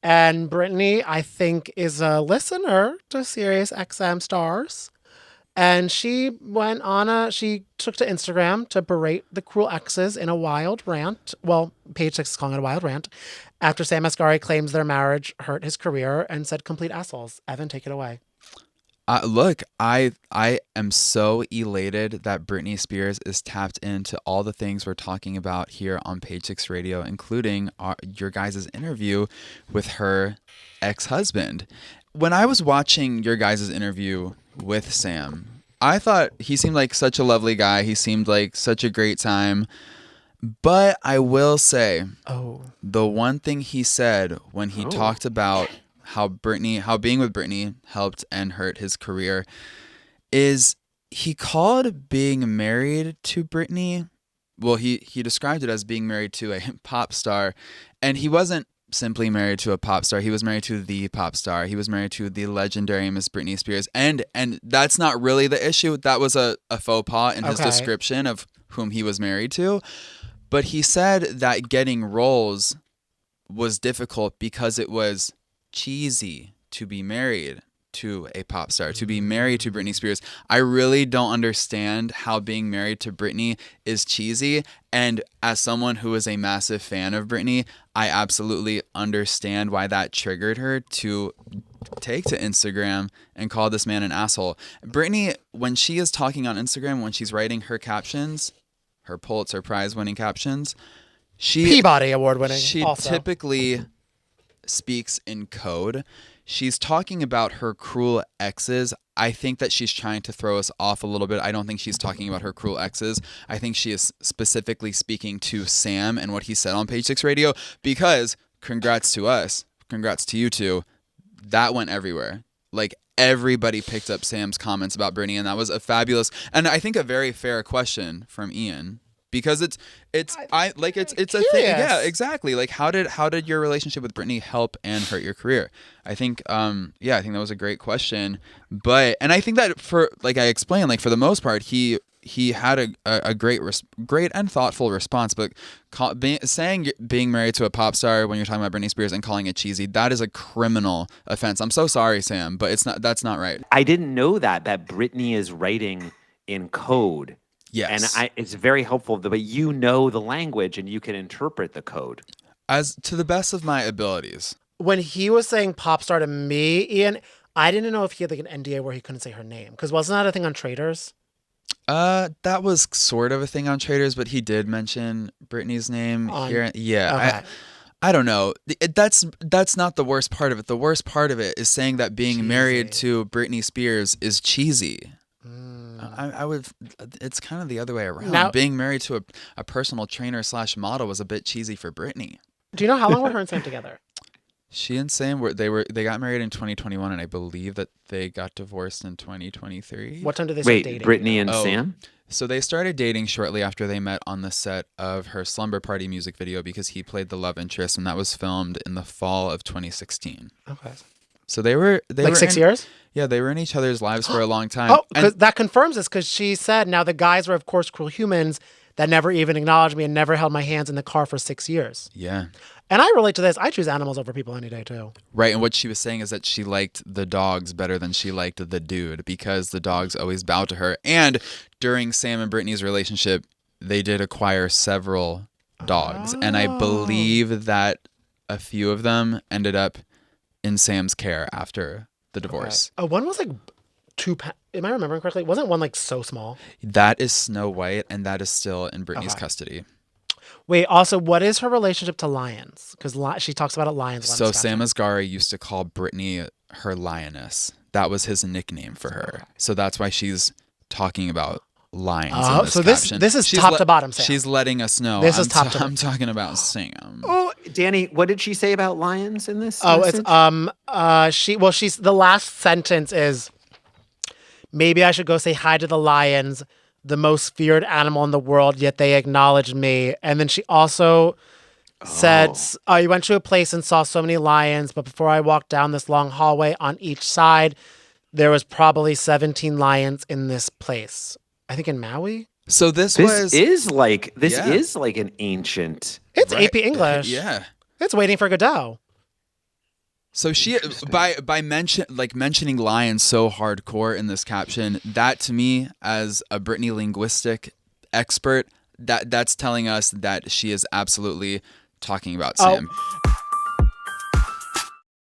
And Brittany, I think, is a listener to Sirius XM Stars. And she took to Instagram to berate the cruel exes in a wild rant. Well, Page Six is calling it a wild rant. After Sam Asghari claims their marriage hurt his career and said complete assholes. Evan, take it away. Look, I am so elated that Britney Spears is tapped into all the things we're talking about here on Page Six Radio, including your guys' interview with her ex-husband. When I was watching your guys' interview with Sam, I thought he seemed like such a lovely guy. He seemed like such a great time. But I will say, Oh. the one thing he said when he talked about how being with Britney helped and hurt his career is he called being married to Britney. Well, he described it as being married to a pop star, and he wasn't simply married to a pop star. He was married to the pop star. He was married to the legendary Miss Britney Spears, and that's not really the issue. That was a faux pas in his description of whom he was married to. But he said that getting roles was difficult because it was cheesy to be married to a pop star, to be married to Britney Spears. I really don't understand how being married to Britney is cheesy. And as someone who is a massive fan of Britney, I absolutely understand why that triggered her to take to Instagram and call this man an asshole. Britney, when she is talking on Instagram, when she's writing her captions, her Pulitzer Prize winning captions, Peabody Award winning. She also. typically speaks in code. She's talking about her cruel exes. I think that she's trying to throw us off a little bit. I don't think she's talking about her cruel exes. I think she is specifically speaking to Sam and what he said on Page Six Radio, because congrats to us, congrats to you two, that went everywhere. Like, everybody picked up Sam's comments about Britney, and that was a fabulous, and I think a very fair question from Ian, because it's a thing. Yeah, exactly. Like, how did your relationship with Britney help and hurt your career? I think I think that was a great question. But, and I think that for, like I explained, like, for the most part, he had a great and thoughtful response. But saying being married to a pop star when you're talking about Britney Spears and calling it cheesy, that is a criminal offense. I'm so sorry, Sam, but that's not right. I didn't know that Britney is writing in code. Yes. And it's very helpful, but you know the language and you can interpret the code. As to the best of my abilities. When he was saying pop star to me, Ian, I didn't know if he had like an NDA where he couldn't say her name. Because wasn't that a thing on Traders? That was sort of a thing on Traders, but he did mention Britney's name here. Yeah. Okay. I don't know. That's not the worst part of it. The worst part of it is saying that being married to Britney Spears is cheesy. I would. It's kind of the other way around. Now, being married to a personal trainer / model was a bit cheesy for Britney. Do you know how long were her and Sam together? She and Sam they got married in 2021, and I believe that they got divorced in 2023. What time did they start dating? Britney and Sam? So they started dating shortly after they met on the set of her Slumber Party music video, because he played the love interest, and that was filmed in the fall of 2016. Okay. So they were like 6 years? Yeah, they were in each other's lives for a long time. Oh, that confirms this, because she said, now the guys were, of course, cruel humans that never even acknowledged me and never held my hands in the car for 6 years. Yeah. And I relate to this. I choose animals over people any day, too. Right, and what she was saying is that she liked the dogs better than she liked the dude, because the dogs always bow to her. And during Sam and Britney's relationship, they did acquire several dogs. And I believe that a few of them ended up in Sam's care after the divorce. Okay. One was like am I remembering correctly? Wasn't one like so small? That is Snow White, and that is still in Britney's custody. Wait, also, what is her relationship to lions? Because she talks about it, lions. So Sam Asghari used to call Britney her lioness. That was his nickname for her. Okay. So that's why she's talking about lions. In this caption. This is top to bottom, Sam. She's letting us know. This is top to bottom. I'm talking about Sam. Oh, Danny, what did she say about lions in this? Message? She's the last sentence is, maybe I should go say hi to the lions, the most feared animal in the world, yet they acknowledged me. And then she also said, you went to a place and saw so many lions, but before I walked down this long hallway on each side, there was probably 17 lions in this place. I think in Maui. So this is like an ancient. It's AP English. Yeah. It's waiting for Godot. So she by mentioning lions so hardcore in this caption, that to me as a Britney linguistic expert, that's telling us that she is absolutely talking about Sam.